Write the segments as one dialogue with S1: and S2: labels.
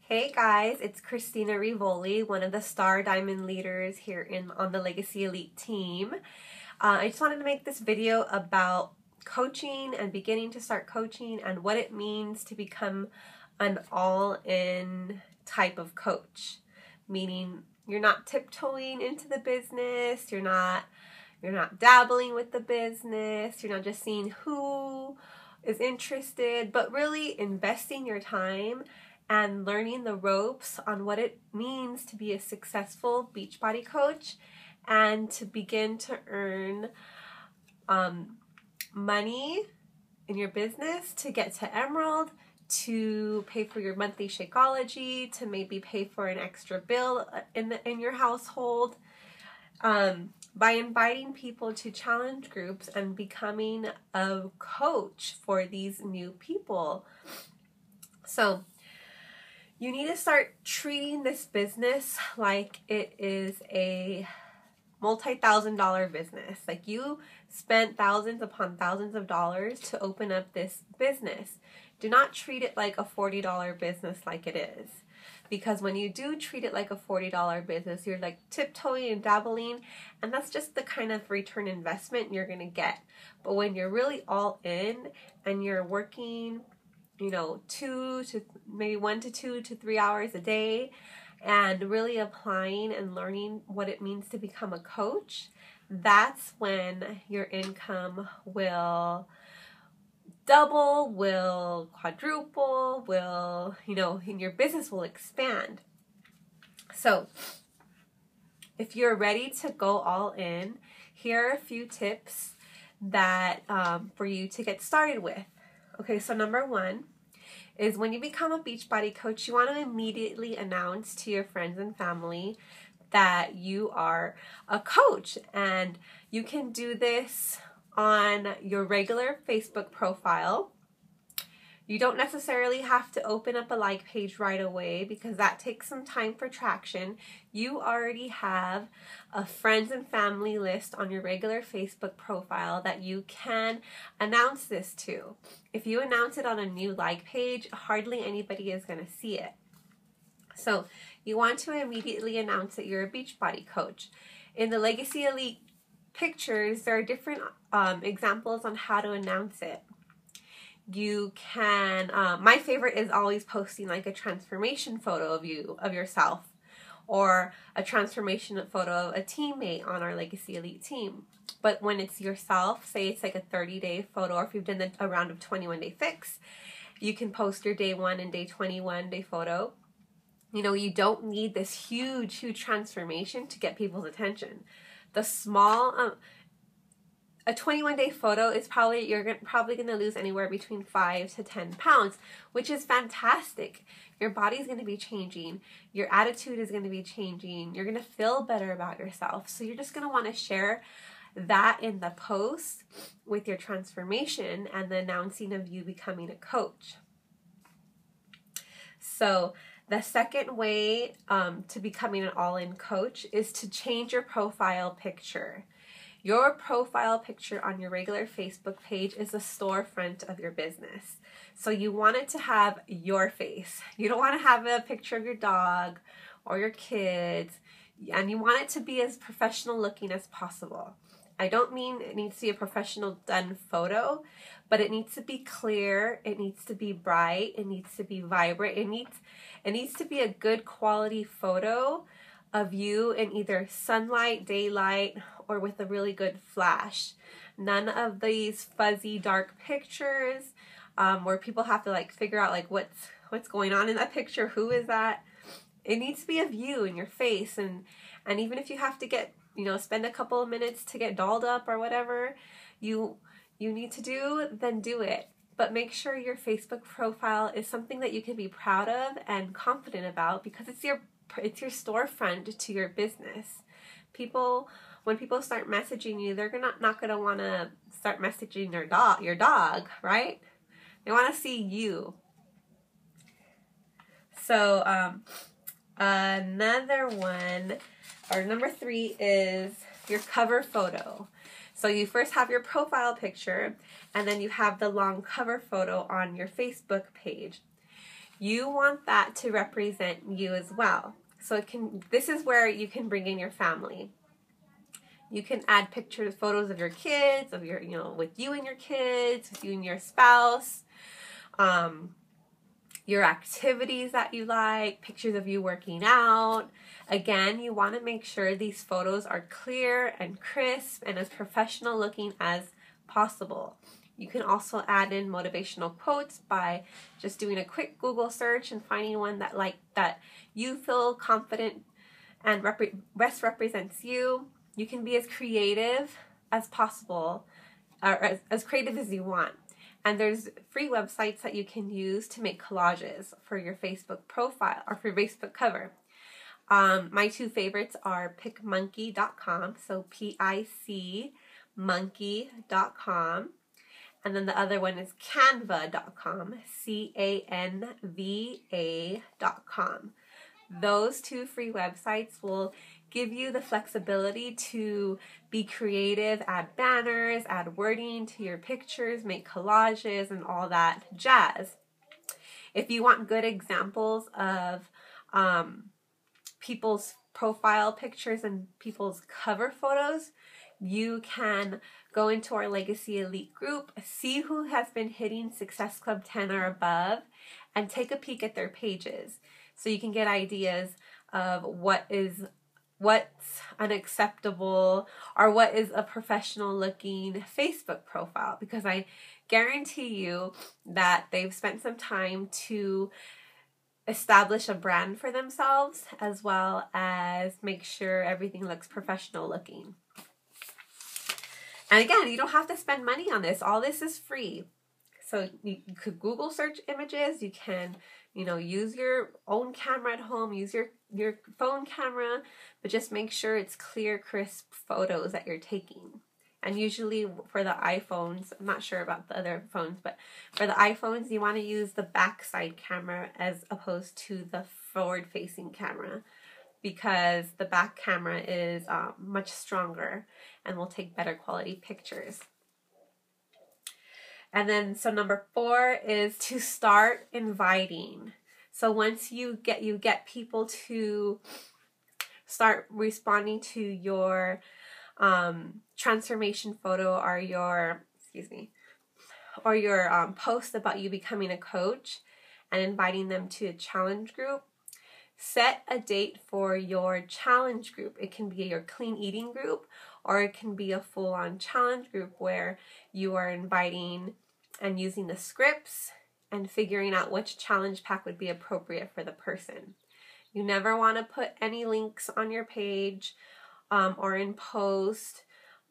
S1: Hey guys, it's Christina Rivoli, one of the Star Diamond leaders here on the Legacy Elite team. I just wanted to make this video about coaching and beginning to start coaching and what it means to become an all-in type of coach. Meaning you're not tiptoeing into the business, you're not dabbling with the business, you're not just seeing who is interested, but really investing your time and learning the ropes on what it means to be a successful Beachbody coach and to begin to earn money in your business to get to Emerald, to pay for your monthly Shakeology, to maybe pay for an extra bill in your household, by inviting people to challenge groups and becoming a coach for these new people. So you need to start treating this business like it is a multi-thousand-dollar business. Like you spent thousands upon thousands of dollars to open up this business. Do not treat it like a $40 business like it is. Because when you do treat it like a $40 business, you're like tiptoeing and dabbling, and that's just the kind of return investment you're going to get. But when you're really all in and you're working, you know, 1 to 2 to 3 hours a day and really applying and learning what it means to become a coach, that's when your income will double, will quadruple, and your business will expand. So if you're ready to go all in, here are a few tips that for you to get started with. Okay, so number one is when you become a Beachbody coach, you want to immediately announce to your friends and family that you are a coach, and you can do this on your regular Facebook profile. You don't necessarily have to open up a like page right away because that takes some time for traction. You already have a friends and family list on your regular Facebook profile that you can announce this to. If you announce it on a new like page, hardly anybody is going to see it. So you want to immediately announce that you're a Beachbody coach. In the Legacy Elite pictures, there are different examples on how to announce it. You can, my favorite is always posting like a transformation photo of yourself, or a transformation photo of a teammate on our Legacy Elite team. But when it's yourself, say it's like a 30-day photo, or if you've done a round of 21-day fix, you can post your day 1 and day 21 day photo. You know, you don't need this huge transformation to get people's attention. The small, a 21-day photo is you're probably going to lose anywhere between 5 to 10 pounds, which is fantastic. Your body's going to be changing. Your attitude is going to be changing. You're going to feel better about yourself. So you're just going to want to share that in the post with your transformation and the announcing of you becoming a coach. So the second way to becoming an all-in coach is to change your profile picture. Your profile picture on your regular Facebook page is a storefront of your business. So you want it to have your face. You don't want to have a picture of your dog or your kids, and you want it to be as professional looking as possible. I don't mean it needs to be a professional done photo, but it needs to be clear, it needs to be bright, it needs to be vibrant, it needs to be a good quality photo of you in either sunlight, daylight, or with a really good flash. None of these fuzzy dark pictures where people have to like figure out like what's going on in that picture, who is that. It needs to be of you and your face, and even if you have to get, spend a couple of minutes to get dolled up or whatever you need to do, then do it. But make sure your Facebook profile is something that you can be proud of and confident about, because it's your storefront to your business. When people start messaging you, they're not going to want to start messaging your dog, right? They want to see you. So another one, or number 3, is your cover photo. So you first have your profile picture, and then you have the long cover photo on your Facebook page. You want that to represent you as well. So this is where you can bring in your family. You can add pictures, photos of your kids, of your, with you and your kids, with you and your spouse, your activities that you like, pictures of you working out. Again, you want to make sure these photos are clear and crisp and as professional looking as possible. You can also add in motivational quotes by just doing a quick Google search and finding one that you feel confident and best represents you. You can be as creative as possible, or as creative as you want. And there's free websites that you can use to make collages for your Facebook profile or for your Facebook cover. My two favorites are picmonkey.com, so PIC monkey.com. And then the other one is canva.com, CANVA.com. Those two free websites will give you the flexibility to be creative, add banners, add wording to your pictures, make collages, and all that jazz. If you want good examples of people's profile pictures and people's cover photos, you can go into our Legacy Elite group, see who has been hitting Success Club 10 or above, and take a peek at their pages so you can get ideas of what's unacceptable or what is a professional looking Facebook profile, because I guarantee you that they've spent some time to establish a brand for themselves as well as make sure everything looks professional looking. And again, you don't have to spend money on this. All this is free. So you could Google search images. You can, use your own camera at home, use your phone camera, but just make sure it's clear, crisp photos that you're taking. And usually for the iPhones, I'm not sure about the other phones, but for the iPhones, you want to use the backside camera as opposed to the forward-facing camera, because the back camera is much stronger and will take better quality pictures. And then, so number 4 is to start inviting. So once you get people to start responding to your transformation photo or your post about you becoming a coach and inviting them to a challenge group, set a date for your challenge group. It can be your clean eating group, or it can be a full-on challenge group where you are inviting and using the scripts and figuring out which challenge pack would be appropriate for the person. You never want to put any links on your page or in post.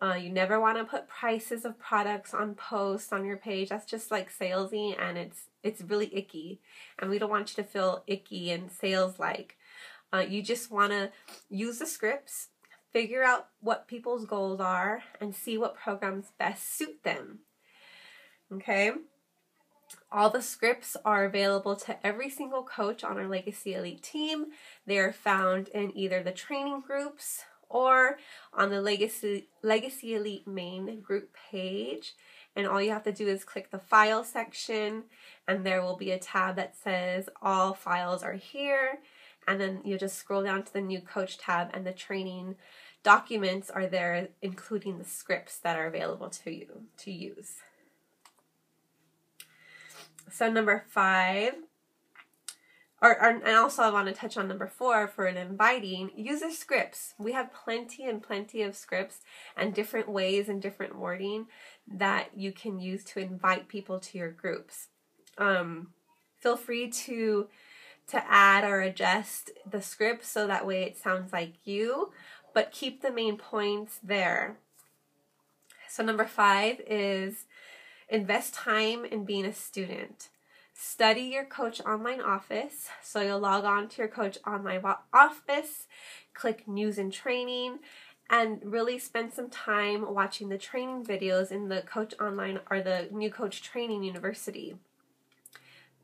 S1: You never want to put prices of products on posts on your page. That's just like salesy, and it's really icky. And we don't want you to feel icky and sales-like. You just want to use the scripts, figure out what people's goals are, and see what programs best suit them. Okay? All the scripts are available to every single coach on our Legacy Elite team. They are found in either the training groups or on the Legacy Elite main group page. And all you have to do is click the file section, and there will be a tab that says all files are here. And then you just scroll down to the new coach tab, and the training documents are there, including the scripts that are available to you to use. So number 5, and also I want to touch on number 4 for an inviting, use the scripts. We have plenty of scripts and different ways and different wording that you can use to invite people to your groups. Feel free to add or adjust the script so that way it sounds like you, but keep the main points there. So number 5 is invest time in being a student. Study your Coach Online office. So you'll log on to your Coach Online office, click News and Training, and really spend some time watching the training videos in the Coach Online or the New Coach Training University.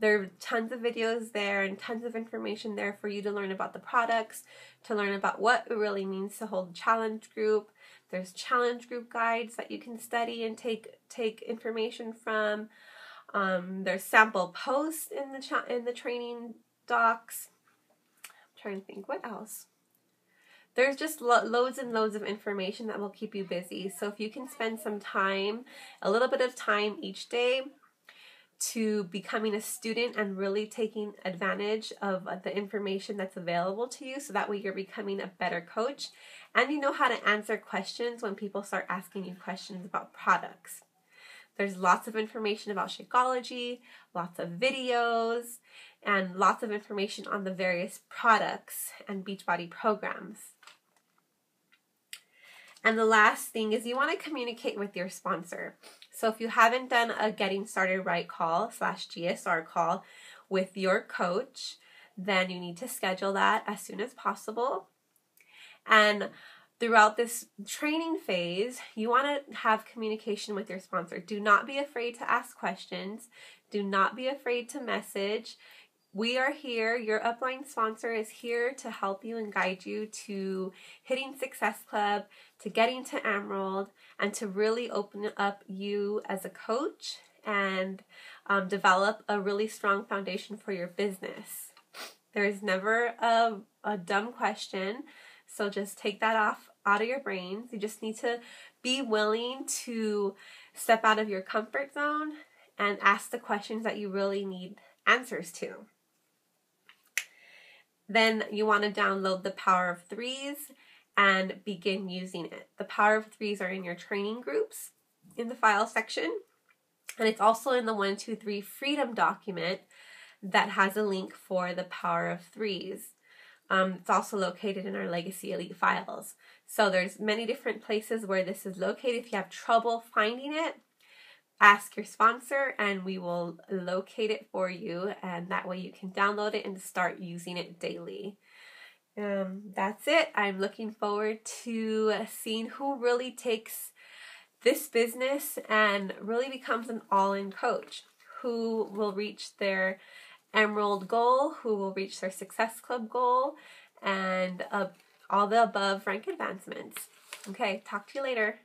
S1: There are tons of videos there and tons of information there for you to learn about the products, to learn about what it really means to hold a challenge group. There's challenge group guides that you can study and take information from. There's sample posts in the training docs. I'm trying to think what else. There's just loads and loads of information that will keep you busy. So if you can spend some time, a little bit of time each day to becoming a student and really taking advantage of the information that's available to you, so that way you're becoming a better coach and you know how to answer questions when people start asking you questions about products. There's lots of information about Shakeology, lots of videos, and lots of information on the various products and Beachbody programs. And the last thing is you want to communicate with your sponsor. So if you haven't done a Getting Started Right call / GSR call with your coach, then you need to schedule that as soon as possible. And throughout this training phase, you want to have communication with your sponsor. Do not be afraid to ask questions. Do not be afraid to message. We are here. Your upline sponsor is here to help you and guide you to hitting Success Club, to getting to Emerald, and to really open up you as a coach and develop a really strong foundation for your business. There is never a dumb question, so just take that out of your brains. You just need to be willing to step out of your comfort zone and ask the questions that you really need answers to. Then you want to download the Power of Threes and begin using it. The Power of Threes are in your training groups in the file section, and it's also in the 1, 2, 3 Freedom document that has a link for the Power of Threes. It's also located in our Legacy Elite files. So there's many different places where this is located. If you have trouble finding it, ask your sponsor and we will locate it for you, and that way you can download it and start using it daily. That's it. I'm looking forward to seeing who really takes this business and really becomes an all-in coach, who will reach their Emerald goal, who will reach their Success Club goal, and all the above rank advancements. Okay, talk to you later.